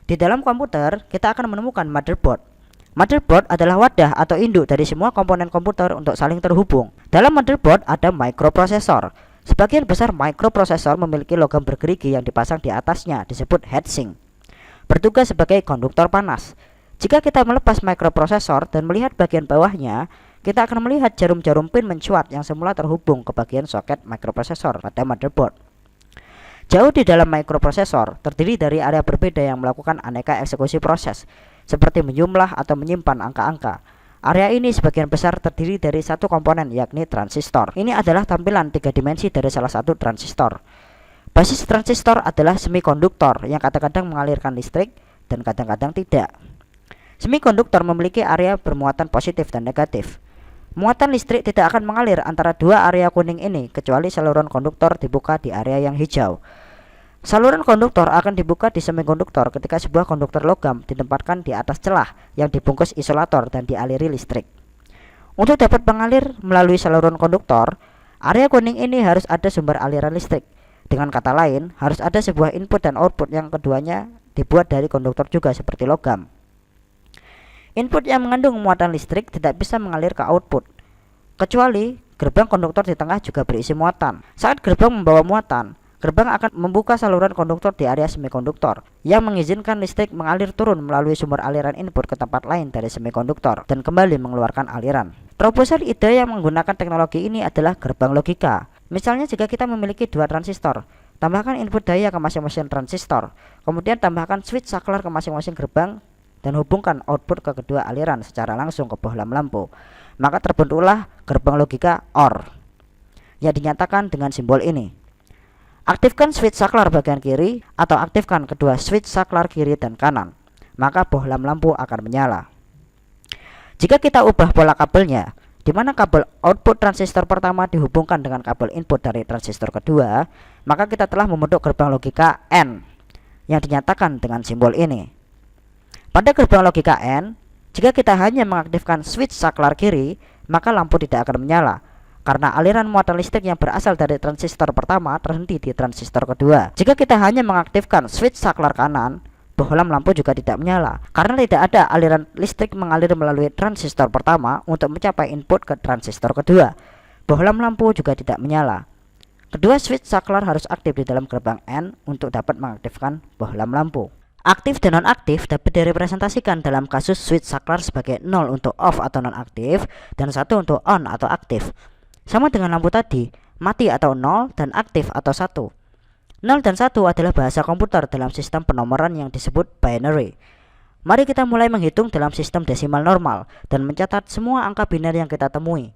Di dalam komputer, kita akan menemukan motherboard. Motherboard adalah wadah atau induk dari semua komponen komputer untuk saling terhubung. Dalam motherboard ada microprosesor. Sebagian besar microprosesor memiliki logam bergerigi yang dipasang di atasnya, disebut heatsink. Bertugas sebagai konduktor panas. Jika kita melepas microprosesor dan melihat bagian bawahnya, kita akan melihat jarum-jarum pin mencuat yang semula terhubung ke bagian soket microprosesor pada motherboard. Jauh di dalam microprosesor terdiri dari area berbeda yang melakukan aneka eksekusi proses, seperti menjumlah atau menyimpan angka-angka. Area ini sebagian besar terdiri dari satu komponen, yakni transistor. Ini adalah tampilan 3 dimensi dari salah satu transistor. Basis transistor adalah semikonduktor yang kadang-kadang mengalirkan listrik dan kadang-kadang tidak. Semikonduktor memiliki area bermuatan positif dan negatif. Muatan listrik tidak akan mengalir antara dua area kuning ini kecuali saluran konduktor dibuka di area yang hijau. Saluran konduktor akan dibuka di semikonduktor ketika sebuah konduktor logam ditempatkan di atas celah yang dibungkus isolator dan dialiri listrik. Untuk dapat mengalir melalui saluran konduktor, area kuning ini harus ada sumber aliran listrik. Dengan kata lain, harus ada sebuah input dan output yang keduanya dibuat dari konduktor juga seperti logam. Input yang mengandung muatan listrik tidak bisa mengalir ke output, kecuali gerbang konduktor di tengah juga berisi muatan. Saat gerbang membawa muatan, gerbang akan membuka saluran konduktor di area semikonduktor yang mengizinkan listrik mengalir turun melalui sumber aliran input ke tempat lain dari semikonduktor dan kembali mengeluarkan aliran. Proposal ide yang menggunakan teknologi ini adalah gerbang logika. Misalnya jika kita memiliki dua transistor, tambahkan input daya ke masing-masing transistor, kemudian tambahkan switch saklar ke masing-masing gerbang dan hubungkan output ke kedua aliran secara langsung ke bohlam lampu, maka terbentuklah gerbang logika OR yang dinyatakan dengan simbol ini. Aktifkan switch saklar bagian kiri atau aktifkan kedua switch saklar kiri dan kanan, maka bohlam lampu akan menyala. Jika kita ubah pola kabelnya, di mana kabel output transistor pertama dihubungkan dengan kabel input dari transistor kedua, maka kita telah membentuk gerbang logika N yang dinyatakan dengan simbol ini. Pada gerbang logika N, jika kita hanya mengaktifkan switch saklar kiri, maka lampu tidak akan menyala, karena aliran muatan listrik yang berasal dari transistor pertama terhenti di transistor kedua. Jika kita hanya mengaktifkan switch saklar kanan, bohlam lampu juga tidak menyala, karena tidak ada aliran listrik mengalir melalui transistor pertama untuk mencapai input ke transistor kedua. Bohlam lampu juga tidak menyala. Kedua switch saklar harus aktif di dalam gerbang N untuk dapat mengaktifkan bohlam lampu. Aktif dan nonaktif dapat direpresentasikan dalam kasus switch saklar sebagai 0 untuk off atau nonaktif dan 1 untuk on atau aktif. Sama dengan lampu tadi, mati atau 0 dan aktif atau 1. 0 dan 1 adalah bahasa komputer dalam sistem penomoran yang disebut binary. Mari kita mulai menghitung dalam sistem desimal normal dan mencatat semua angka biner yang kita temui.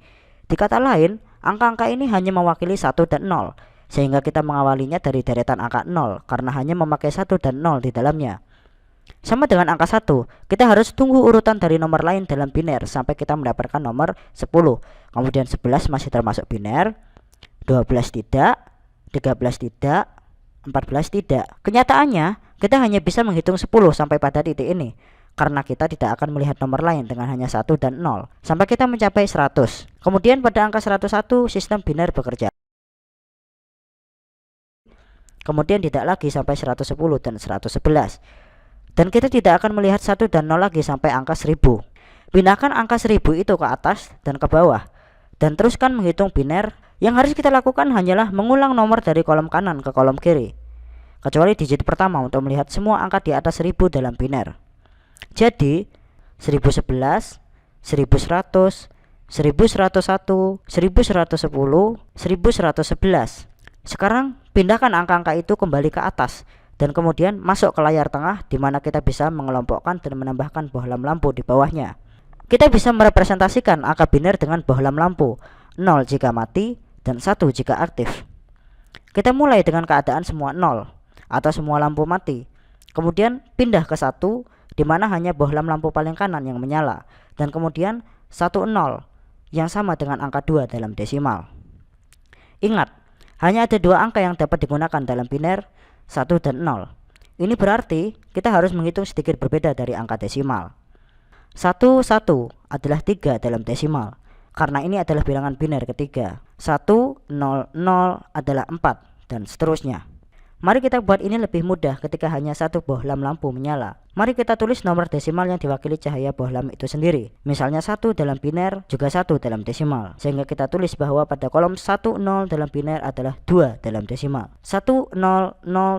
Di kata lain, angka-angka ini hanya mewakili 1 dan 0. Sehingga kita mengawalinya dari deretan angka 0 karena hanya memakai 1 dan 0 di dalamnya. Sama dengan angka 1, kita harus tunggu urutan dari nomor lain dalam biner sampai kita mendapatkan nomor 10. Kemudian 11 masih termasuk biner, 12 tidak, 13 tidak, 14 tidak. Kenyataannya, kita hanya bisa menghitung 10 sampai pada titik ini, karena kita tidak akan melihat nomor lain dengan hanya 1 dan 0 sampai kita mencapai 100. Kemudian pada angka 101, sistem biner bekerja. Kemudian tidak lagi sampai 110 dan 111. Dan kita tidak akan melihat 1 dan 0 lagi sampai angka 1000. Pindahkan angka 1000 itu ke atas dan ke bawah, dan teruskan menghitung biner. Yang harus kita lakukan hanyalah mengulang nomor dari kolom kanan ke kolom kiri, kecuali digit pertama untuk melihat semua angka di atas 1000 dalam biner. Jadi 1011, 1100, 1101, 1110, 1111. Sekarang pindahkan angka-angka itu kembali ke atas dan kemudian masuk ke layar tengah di mana kita bisa mengelompokkan dan menambahkan bohlam lampu di bawahnya. Kita bisa merepresentasikan angka biner dengan bohlam lampu, 0 jika mati dan 1 jika aktif. Kita mulai dengan keadaan semua 0 atau semua lampu mati. Kemudian pindah ke 1 di mana hanya bohlam lampu paling kanan yang menyala, dan kemudian 10 yang sama dengan angka 2 dalam desimal. Ingat, hanya ada dua angka yang dapat digunakan dalam biner, 1 dan 0. Ini berarti kita harus menghitung sedikit berbeda dari angka desimal. 1 adalah 3 dalam desimal, karena ini adalah bilangan biner ketiga. 1, 0, 0 adalah 4 dan seterusnya. Mari kita buat ini lebih mudah ketika hanya satu bohlam lampu menyala. Mari kita tulis nomor desimal yang diwakili cahaya bohlam itu sendiri. Misalnya 1 dalam biner juga 1 dalam desimal. Sehingga kita tulis bahwa pada kolom 10 dalam biner adalah 2 dalam desimal. 100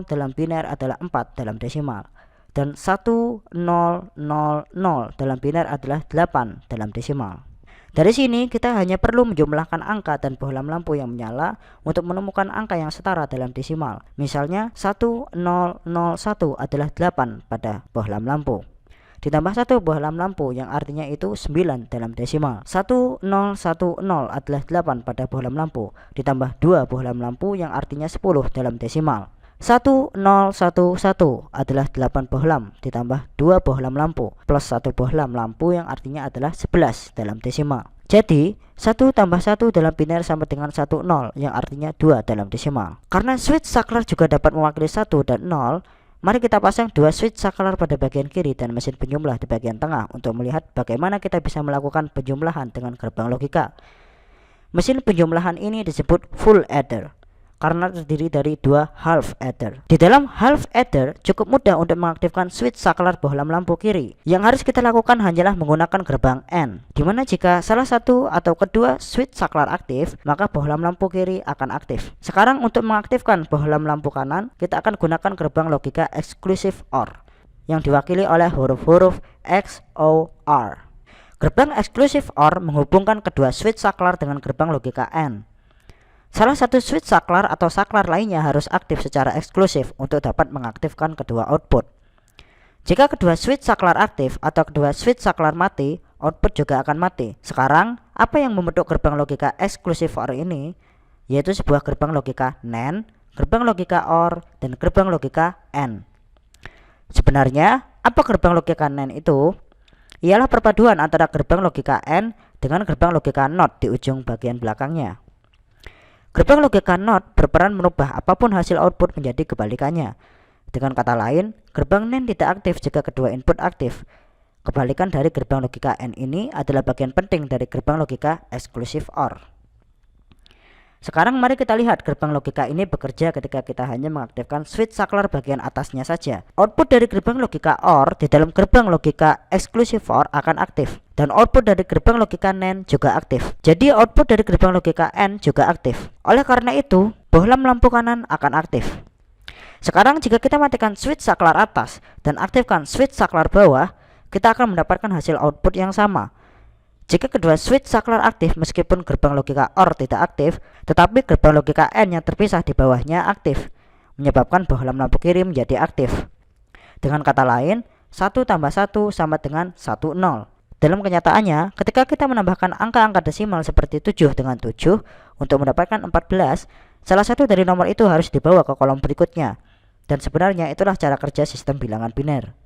dalam biner adalah 4 dalam desimal. Dan 1000 dalam biner adalah 8 dalam desimal. Dari sini kita hanya perlu menjumlahkan angka dan bohlam lampu yang menyala untuk menemukan angka yang setara dalam desimal. Misalnya 1001 adalah 8 pada bohlam lampu. Ditambah 1 bohlam lampu yang artinya itu 9 dalam desimal. 1010 adalah 8 pada bohlam lampu. Ditambah 2 bohlam lampu yang artinya 10 dalam desimal. 1011 adalah 8 bohlam ditambah 2 bohlam lampu plus 1 bohlam lampu yang artinya adalah 11 dalam desimal. Jadi 1 tambah 1 dalam biner sama dengan 10 yang artinya 2 dalam desimal. Karena switch saklar juga dapat mewakili 1 dan 0, mari kita pasang 2 switch saklar pada bagian kiri dan mesin penjumlah di bagian tengah untuk melihat bagaimana kita bisa melakukan penjumlahan dengan gerbang logika. Mesin penjumlahan ini disebut full adder karena terdiri dari 2 half adder. Di dalam half adder cukup mudah untuk mengaktifkan switch saklar bohlam lampu kiri. Yang harus kita lakukan hanyalah menggunakan gerbang AND, dimana jika salah satu atau kedua switch saklar aktif, maka bohlam lampu kiri akan aktif. Sekarang untuk mengaktifkan bohlam lampu kanan, kita akan gunakan gerbang logika exclusive OR yang diwakili oleh huruf-huruf XOR. Gerbang exclusive OR menghubungkan kedua switch saklar dengan gerbang logika AND. Salah satu switch saklar atau saklar lainnya harus aktif secara eksklusif untuk dapat mengaktifkan kedua output. Jika kedua switch saklar aktif atau kedua switch saklar mati, output juga akan mati. Sekarang, apa yang membentuk gerbang logika eksklusif OR ini? Yaitu sebuah gerbang logika NAND, gerbang logika OR, dan gerbang logika AND. Sebenarnya, apa gerbang logika NAND itu? Ialah perpaduan antara gerbang logika AND dengan gerbang logika NOT di ujung bagian belakangnya. Gerbang logika NOT berperan merubah apapun hasil output menjadi kebalikannya. Dengan kata lain, gerbang NAND tidak aktif jika kedua input aktif. Kebalikan dari gerbang logika AND ini adalah bagian penting dari gerbang logika exclusive OR. Sekarang mari kita lihat gerbang logika ini bekerja ketika kita hanya mengaktifkan switch saklar bagian atasnya saja. Output dari gerbang logika OR di dalam gerbang logika exclusive OR akan aktif. Dan output dari gerbang logika NAND juga aktif. Jadi output dari gerbang logika AND juga aktif. Oleh karena itu, bohlam lampu kanan akan aktif. Sekarang jika kita matikan switch saklar atas dan aktifkan switch saklar bawah, kita akan mendapatkan hasil output yang sama. Jika kedua switch saklar aktif meskipun gerbang logika OR tidak aktif, tetapi gerbang logika AND yang terpisah di bawahnya aktif, menyebabkan bohlam lampu kiri menjadi aktif. Dengan kata lain, 1 tambah 1 sama dengan 10. Dalam kenyataannya, ketika kita menambahkan angka-angka desimal seperti 7 dengan 7 untuk mendapatkan 14, salah satu dari nomor itu harus dibawa ke kolom berikutnya. Dan sebenarnya itulah cara kerja sistem bilangan biner.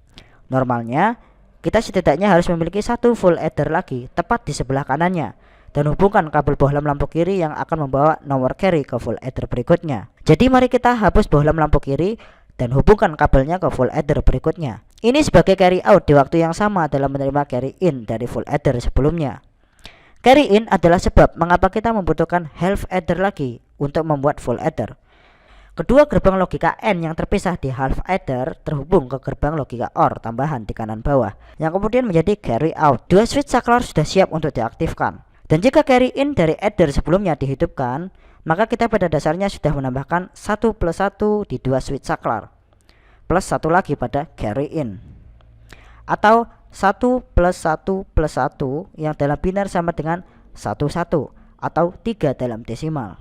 Normalnya, kita setidaknya harus memiliki satu full adder lagi tepat di sebelah kanannya dan hubungkan kabel bohlam lampu kiri yang akan membawa nomor carry ke full adder berikutnya. Jadi mari kita hapus bohlam lampu kiri dan hubungkan kabelnya ke full adder berikutnya. Ini sebagai carry out di waktu yang sama dalam menerima carry in dari full adder sebelumnya. Carry in adalah sebab mengapa kita membutuhkan half adder lagi untuk membuat full adder. Kedua gerbang logika AND yang terpisah di half adder terhubung ke gerbang logika OR tambahan di kanan bawah yang kemudian menjadi carry out. Dua switch saklar sudah siap untuk diaktifkan. Dan jika carry in dari adder sebelumnya dihidupkan, maka kita pada dasarnya sudah menambahkan 1 plus 1 di dua switch saklar plus 1 lagi pada carry in, atau 1 plus 1 plus 1 yang dalam biner sama dengan 11 atau 3 dalam desimal.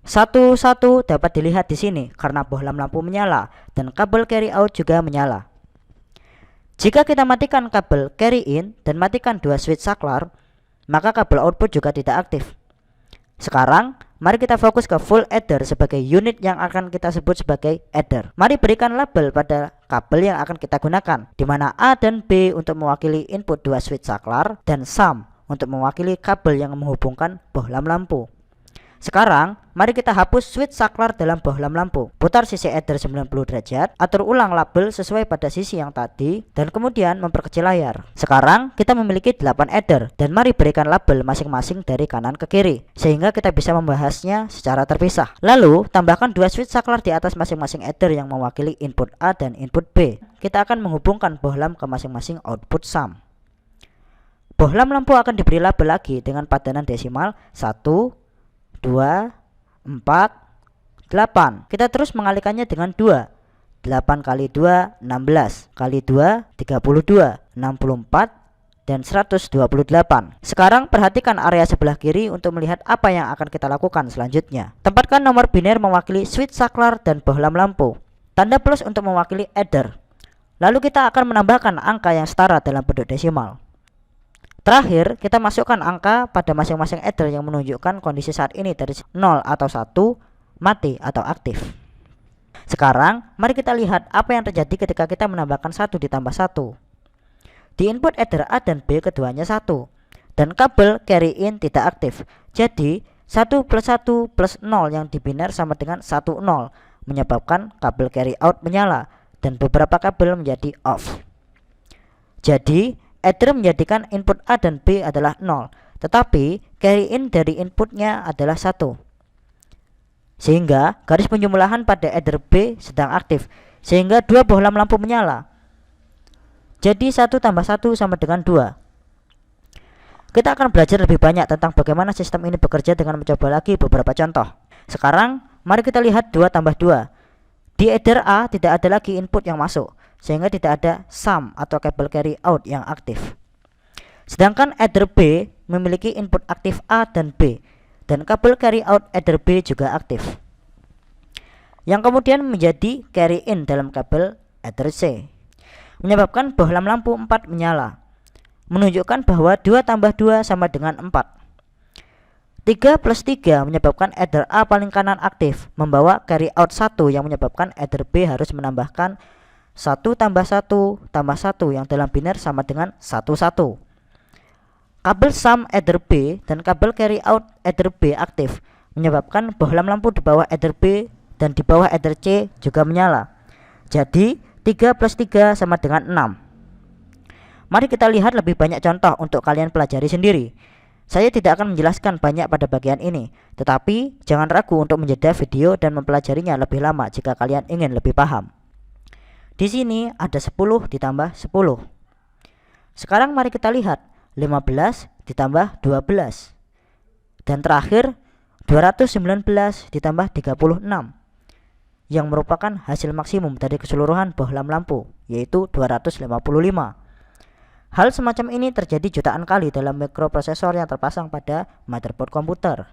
11 dapat dilihat di sini karena bohlam lampu menyala dan kabel carry out juga menyala. Jika kita matikan kabel carry in dan matikan dua switch saklar, maka kabel output juga tidak aktif. Sekarang, mari kita fokus ke full adder sebagai unit yang akan kita sebut sebagai adder. Mari berikan label pada kabel yang akan kita gunakan, di mana A dan B untuk mewakili input dua switch saklar dan sum untuk mewakili kabel yang menghubungkan bohlam lampu. Sekarang, mari kita hapus switch saklar dalam bohlam lampu. Putar sisi adder 90 derajat, atur ulang label sesuai pada sisi yang tadi, dan kemudian memperkecil layar. Sekarang, kita memiliki 8 adder, dan mari berikan label masing-masing dari kanan ke kiri, sehingga kita bisa membahasnya secara terpisah. Lalu, tambahkan 2 switch saklar di atas masing-masing adder yang mewakili input A dan input B. Kita akan menghubungkan bohlam ke masing-masing output sum. Bohlam lampu akan diberi label lagi dengan padanan desimal 1, 2, 4, 8. Kita terus mengalikannya dengan 2. 8 kali 2, 16. Kali 2, 32, 64, dan 128. Sekarang perhatikan area sebelah kiri untuk melihat apa yang akan kita lakukan selanjutnya. Tempatkan nomor biner mewakili switch saklar dan bohlam lampu. Tanda plus untuk mewakili adder. Lalu kita akan menambahkan angka yang setara dalam bentuk desimal. Terakhir, kita masukkan angka pada masing-masing adder yang menunjukkan kondisi saat ini dari 0 atau 1, mati atau aktif. Sekarang, mari kita lihat apa yang terjadi ketika kita menambahkan 1 ditambah 1. Di input adder A dan B keduanya 1, dan kabel carry in tidak aktif. Jadi, 1 plus 1 plus 0 yang di biner sama dengan 1, 0, menyebabkan kabel carry out menyala, dan beberapa kabel menjadi off. Jadi, adder menjadikan input A dan B adalah 0, tetapi carry in dari inputnya adalah 1. Sehingga garis penjumlahan pada adder B sedang aktif, sehingga dua bohlam lampu menyala. Jadi 1 tambah 1 sama dengan 2. Kita akan belajar lebih banyak tentang bagaimana sistem ini bekerja dengan mencoba lagi beberapa contoh. Sekarang mari kita lihat 2 tambah 2. Di adder A tidak ada lagi input yang masuk, sehingga tidak ada sum atau kabel carry out yang aktif. Sedangkan adder B memiliki input aktif A dan B, dan kabel carry out adder B juga aktif, yang kemudian menjadi carry in dalam kabel adder C, menyebabkan bohlam lampu 4 menyala, menunjukkan bahwa 2 tambah 2 sama dengan 4. 3 plus 3 menyebabkan adder A paling kanan aktif, membawa carry out 1 yang menyebabkan adder B harus menambahkan 1 tambah 1 tambah 1 yang dalam biner sama dengan 1, 1. Kabel sum adder B dan kabel carry out adder B aktif, menyebabkan bohlam lampu di bawah adder B dan di bawah adder C juga menyala. Jadi 3 plus 3 sama dengan 6. Mari kita lihat lebih banyak contoh untuk kalian pelajari sendiri. Saya tidak akan menjelaskan banyak pada bagian ini, tetapi jangan ragu untuk menjeda video dan mempelajarinya lebih lama jika kalian ingin lebih paham. Di sini ada 10 ditambah 10. Sekarang mari kita lihat 15 ditambah 12. Dan terakhir 219 ditambah 36, yang merupakan hasil maksimum dari keseluruhan bohlam lampu, yaitu 255. Hal semacam ini terjadi jutaan kali dalam mikroprosesor yang terpasang pada motherboard komputer.